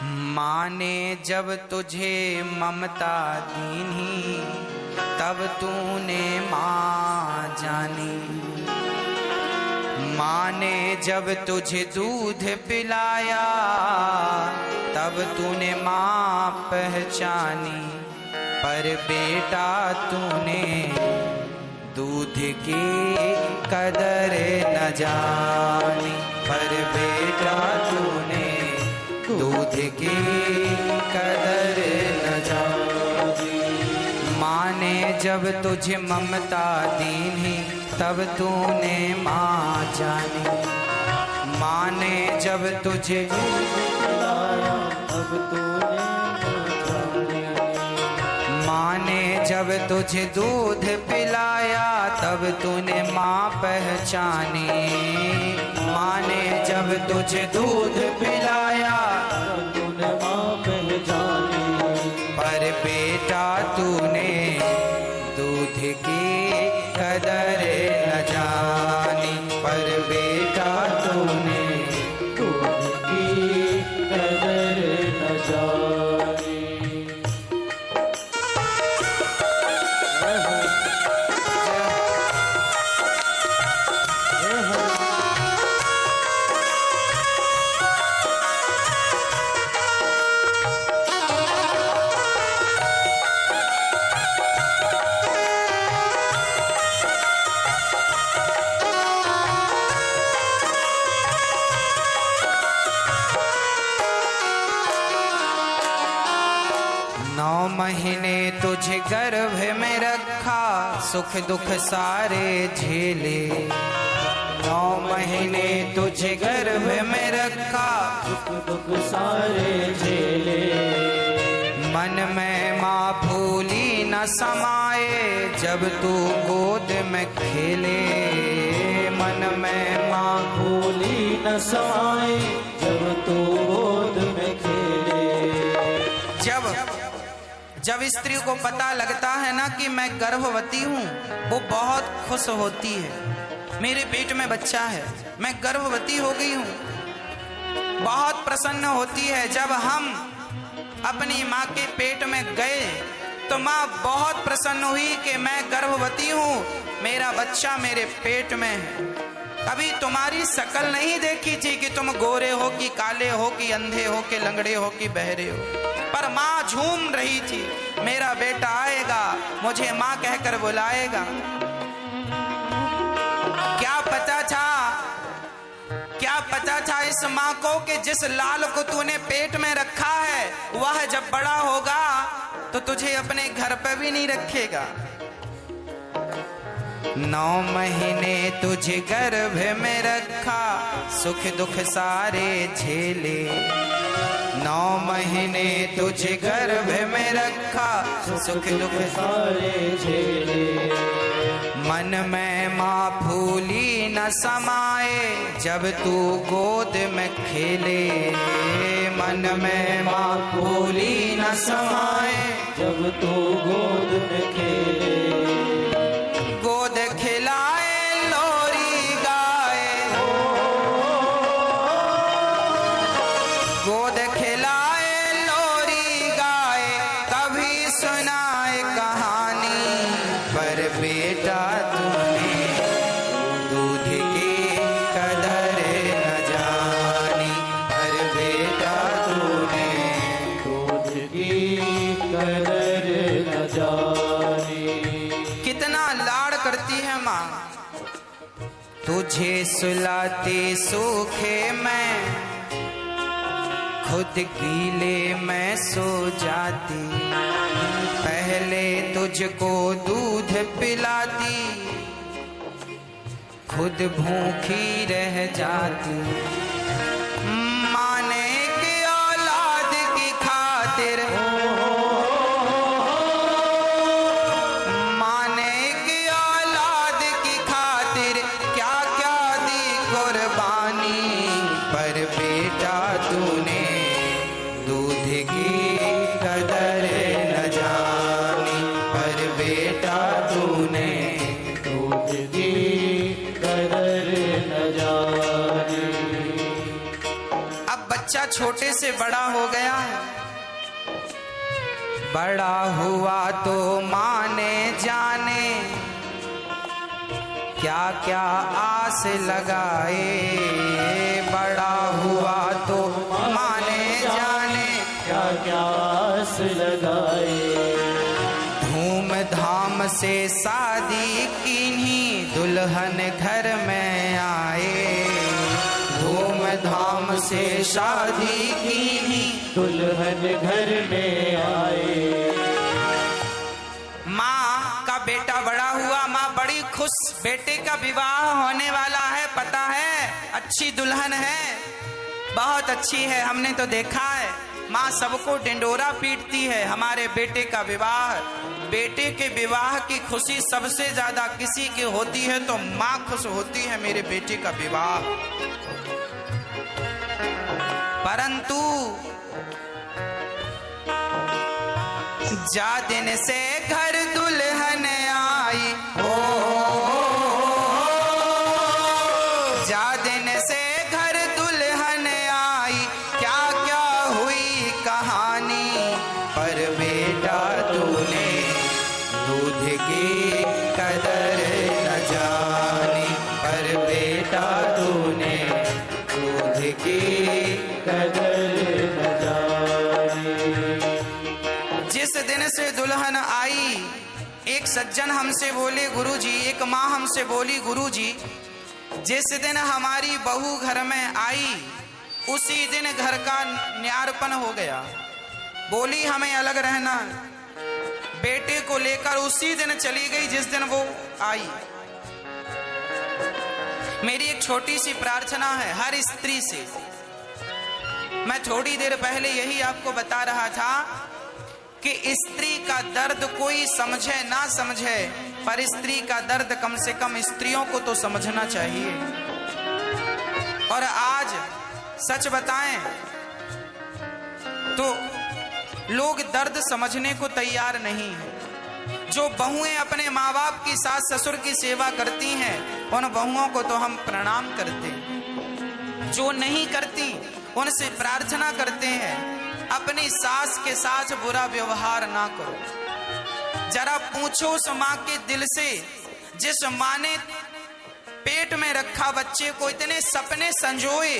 माँ ने जब तुझे ममता दीनी तब तूने माँ जानी। माँ ने जब तुझे दूध पिलाया तब तूने माँ पहचानी। पर बेटा तूने दूध की कदर न जानी। पर बेटा तूने दूध की कदर न जानी। माँ ने जब तुझे ममता दीनी तब तूने माँ जानी। माँ ने जब तुझे पिलाया तब तूने जानी। माँ ने जब तुझे दूध पिलाया तब तूने माँ पहचानी। माँ ने जब तुझे दूध पिलाया तब तूने माँ पहचानी। पर बेटा तूने दूध की कदर न जानी। पर बेटा तूने दूध की कदर न जानी। महीने तुझे गर्भ में रखा सुख दुख सारे झेले। 9 महीने तुझे गर्भ में रखा सुख दुख सारे झेले। मन में माँ भूली न समाए जब तू गोद में खेले। मन में माँ भूली न समाए जब तू गोद में खेले। जब स्त्री को पता लगता है ना कि मैं गर्भवती हूँ, वो बहुत खुश होती है। मेरे पेट में बच्चा है, मैं गर्भवती हो गई हूँ, बहुत प्रसन्न होती है। जब हम अपनी माँ के पेट में गए तो माँ बहुत प्रसन्न हुई कि मैं गर्भवती हूँ, मेरा बच्चा मेरे पेट में है। कभी तुम्हारी शकल नहीं देखी थी कि तुम गोरे हो कि काले हो कि अंधे हो कि लंगड़े हो कि बहरे हो, पर माँ झूम रही थी, मेरा बेटा आएगा, मुझे माँ कहकर बुलाएगा। क्या पता था इस माँ को कि जिस लाल को तूने पेट में रखा है वह जब बड़ा होगा तो तुझे अपने घर पर भी नहीं रखेगा। 9 महीने तुझे गर्भ में रखा सुख दुख सारे झेले। 9 महीने तुझे गर्भ में रखा सुख दुख सारे झेले। मन में माँ भूली न समाए जब तू गोद में खेले। मन में माँ भूली न समाए जब तू गोद में खेले। गोद खिलाए लोरी गाए, गोद खिलाए लोरी गाए, कभी सुनाए कहानी। पर बेटा तूने दूध की कदर न जानी। पर बेटा तूने दूध की कदर न जानी। कितना लाड़ करती है माँ, तुझे सुलाते सूखे मैं खुद गीले मैं सो जाती। पहले तुझको दूध पिलाती खुद भूखी रह जाती। माने की औलाद की खातिर, माने की औलाद की खातिर क्या क्या दी कुर्बानी। पर बेटा तूने दूध की कदर न जानी। पर बेटा तूने दूध की कदर न जानी। अब बच्चा छोटे से बड़ा हो गया है। बड़ा हुआ तो माने जाने क्या क्या आस लगाए। बड़ा हुआ तो माने जाने क्या क्या आस लगाए। धूमधाम से शादी कीन्ही दुल्हन घर में आए। धूमधाम से शादी कीन्ही दुल्हन घर में आए। माँ का बेटा बड़ा हुआ, माँ बड़ी खुश, बेटे का विवाह होने वाला है। पता है अच्छी दुल्हन है, बहुत अच्छी है, हमने तो देखा है। माँ सबको डिंडोरा पीटती है, हमारे बेटे का विवाह। बेटे के विवाह की खुशी सबसे ज्यादा किसी की होती है तो माँ खुश होती है, मेरे बेटे का विवाह। परंतु जा दिन से घर दुल्हन आई, ओ जा दिन से घर दुल्हन आई, क्या क्या हुई कहानी। पर बेटा तूने दूध की कदर न जानी। पर बेटा तूने दूध की कदर न जाने। जिस दिन से दुल्हन आई, एक सज्जन हमसे बोले गुरुजी, एक माँ हमसे बोली गुरुजी, जिस दिन हमारी बहू घर में आई उसी दिन घर का न्यारपन हो गया। बोली हमें अलग रहना। बेटे को लेकर उसी दिन चली गई जिस दिन वो आई। मेरी एक छोटी सी प्रार्थना है हर स्त्री से। मैं थोड़ी देर पहले यही आपको बता रहा था कि स्त्री का दर्द कोई समझे ना समझे, पर स्त्री का दर्द कम से कम स्त्रियों को तो समझना चाहिए। और आज सच बताएं तो लोग दर्द समझने को तैयार नहीं है। जो बहुएं अपने माँ बाप की, सास ससुर की सेवा करती हैं, उन बहुओं को तो हम प्रणाम करते हैं। जो नहीं करती उनसे प्रार्थना करते हैं अपनी सास के साथ बुरा व्यवहार ना करो। जरा पूछो उस माँ के दिल से जिस माँ ने पेट में रखा बच्चे को इतने सपने संजोए,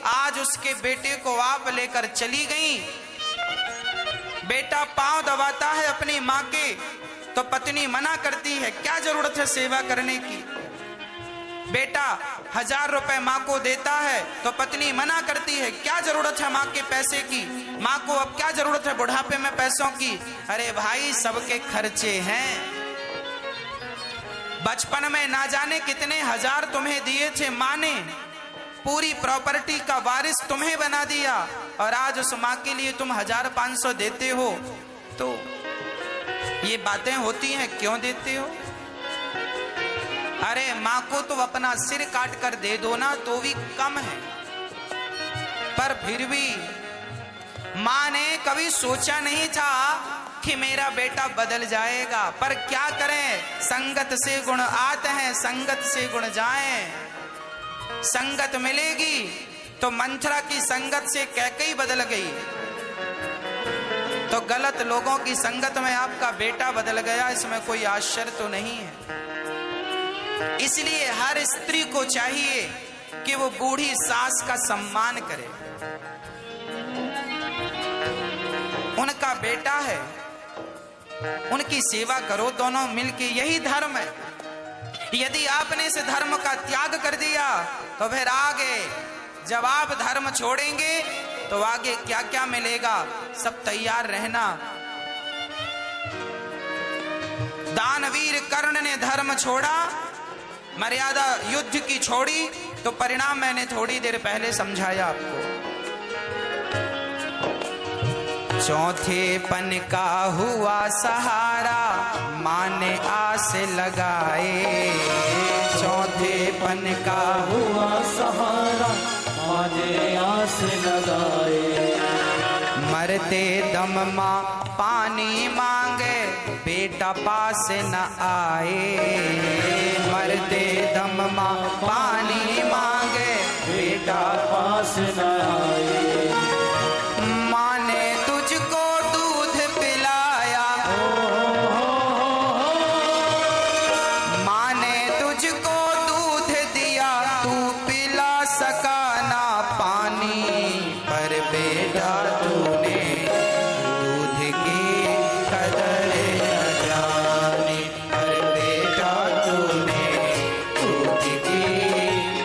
आज उसके बेटे को आप लेकर चली गई। बेटा पांव दबाता है अपनी माँ के तो पत्नी मना करती है, क्या जरूरत है सेवा करने की। बेटा 1000 रुपए माँ को देता है तो पत्नी मना करती है, क्या जरूरत है माँ के पैसे की, माँ को अब क्या जरूरत है बुढ़ापे में पैसों की। अरे भाई सबके खर्चे हैं। बचपन में ना जाने कितने हजार तुम्हें दिए थे माँ ने, पूरी प्रॉपर्टी का वारिस तुम्हें बना दिया, और आज उस माँ के लिए तुम 1500 देते हो। तो ये बातें होती हैं, क्यों देते हो। अरे माँ को तो अपना सिर काट कर दे दो ना तो भी कम है। पर फिर भी माँ ने कभी सोचा नहीं था कि मेरा बेटा बदल जाएगा। पर क्या करें, संगत से गुण आते हैं, संगत से गुण जाएं। संगत मिलेगी तो मंथरा की संगत से कैकेयी बदल गई, तो गलत लोगों की संगत में आपका बेटा बदल गया, इसमें कोई आश्चर्य तो नहीं है। इसलिए हर स्त्री को चाहिए कि वो बूढ़ी सास का सम्मान करे। उनका बेटा है, उनकी सेवा करो दोनों मिलके, यही धर्म है। यदि आपने इस धर्म का त्याग कर दिया तो फिर आगे जब आप धर्म छोड़ेंगे तो आगे क्या क्या मिलेगा, सब तैयार रहना। दानवीर कर्ण ने धर्म छोड़ा, मर्यादा युद्ध की छोड़ी, तो परिणाम मैंने थोड़ी देर पहले समझाया आपको। चौथे पन का हुआ सहारा, माने आस लगाए। चौथे पन का हुआ सहारा, माने आस लगाए। मरते दम माँ पानी मांगे, बेटा पास न आए। मरते दम माँ पानी मांगे, बेटा पास न आए। पानी, पर बेटा तूने दूध की कदर न जानी, पर बेटा तूने दूध की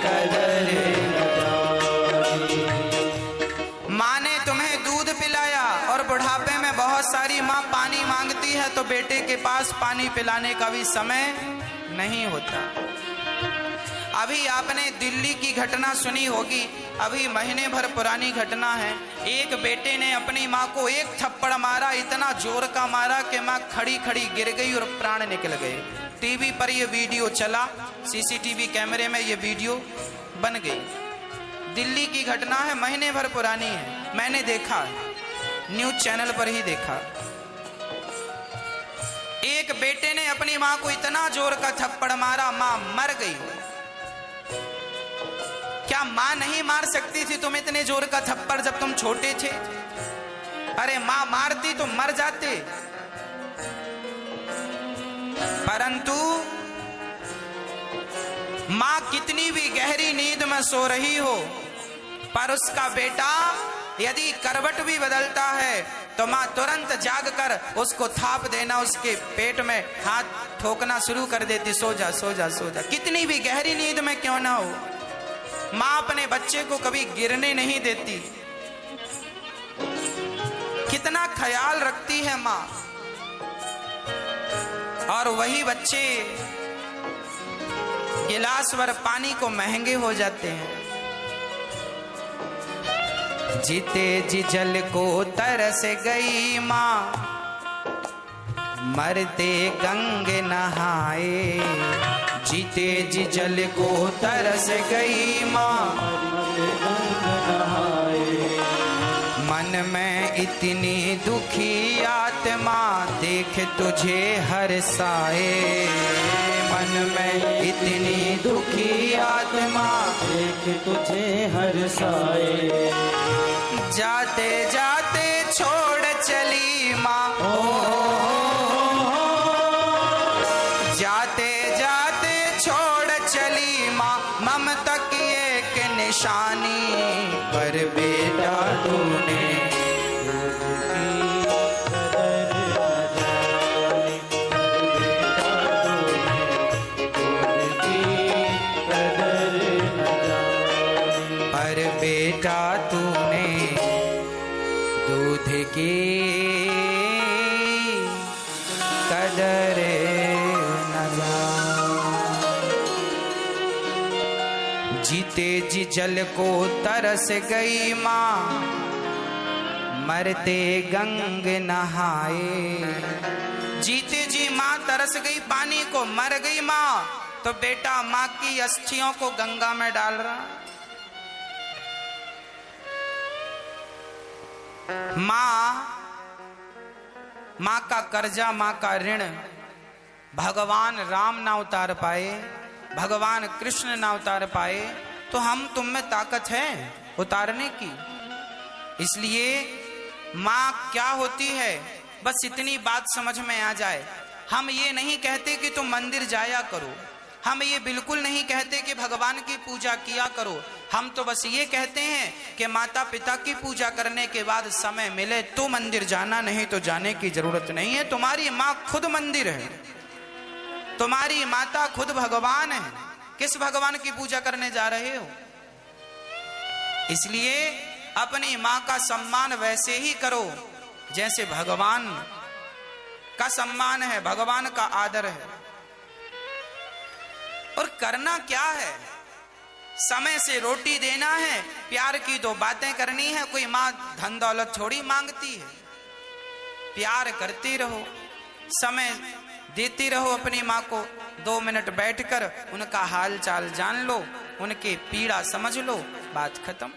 कदर न जानी। माँ ने तुम्हें दूध पिलाया और बुढ़ापे में बहुत सारी माँ पानी मांगती है तो बेटे के पास पानी पिलाने का भी समय नहीं होता। अभी आपने दिल्ली की घटना सुनी होगी, अभी महीने भर पुरानी घटना है। एक बेटे ने अपनी माँ को एक थप्पड़ मारा, इतना जोर का मारा कि माँ खड़ी खड़ी गिर गई और प्राण निकल गए। टीवी पर यह वीडियो चला, सीसीटीवी कैमरे में यह वीडियो बन गई। दिल्ली की घटना है, महीने भर पुरानी है, मैंने देखा, न्यूज चैनल पर ही देखा। एक बेटे ने अपनी माँ को इतना जोर का थप्पड़ मारा, माँ मर गई। क्या माँ नहीं मार सकती थी तुम इतने जोर का थप्पड़ जब तुम छोटे थे? अरे माँ मारती तो मर जाते। परंतु माँ कितनी भी गहरी नींद में सो रही हो, पर उसका बेटा यदि करवट भी बदलता है तो माँ तुरंत जागकर उसको थाप देना, उसके पेट में हाथ ठोकना शुरू कर देती, सो जा सो जा सो जा। कितनी भी गहरी नींद में क्यों ना हो, माँ अपने बच्चे को कभी गिरने नहीं देती। कितना ख्याल रखती है माँ। और वही बच्चे गिलास भर पानी को महंगे हो जाते हैं। जीते जी जल को तरस गई माँ, मरते गंगे नहाए। जीते जी जल को तरस गई माँ, मन में इतनी दुखी आत्मा देख तुझे हर्षाए। मन में इतनी दुखी आत्मा देख तुझे हर्षाए। जाते जाते छोड़ चली माँ, जाते जाते छोड़ चली माँ, ममता की एक निशानी, पर बेटा तूने बेटा तूने दूध की कदर न जानी। जीते जी जल को तरस गई माँ, मरते गंग नहाए। जीते जी माँ तरस गई पानी को, मर गई माँ, तो बेटा माँ की अस्थियों को गंगा में डाल रहा। माँ का कर्जा, माँ का ऋण भगवान राम ना उतार पाए, भगवान कृष्ण ना उतार पाए, तो हम तुम में ताकत है उतारने की। इसलिए माँ क्या होती है, बस इतनी बात समझ में आ जाए। हम ये नहीं कहते कि तुम मंदिर जाया करो, हम ये बिल्कुल नहीं कहते कि भगवान की पूजा किया करो। हम तो बस ये कहते हैं कि माता पिता की पूजा करने के बाद समय मिले तो मंदिर जाना, नहीं तो जाने की जरूरत नहीं है। तुम्हारी माँ खुद मंदिर है, तुम्हारी माता खुद भगवान है। किस भगवान की पूजा करने जा रहे हो? इसलिए अपनी माँ का सम्मान वैसे ही करो जैसे भगवान का सम्मान है, भगवान का आदर है। और करना क्या है, समय से रोटी देना है, प्यार की दो बातें करनी है। कोई माँ धन दौलत थोड़ी मांगती है। प्यार करती रहो, समय देती रहो अपनी माँ को। 2 मिनट बैठकर उनका हाल चाल जान लो, उनके पीड़ा समझ लो, बात खत्म।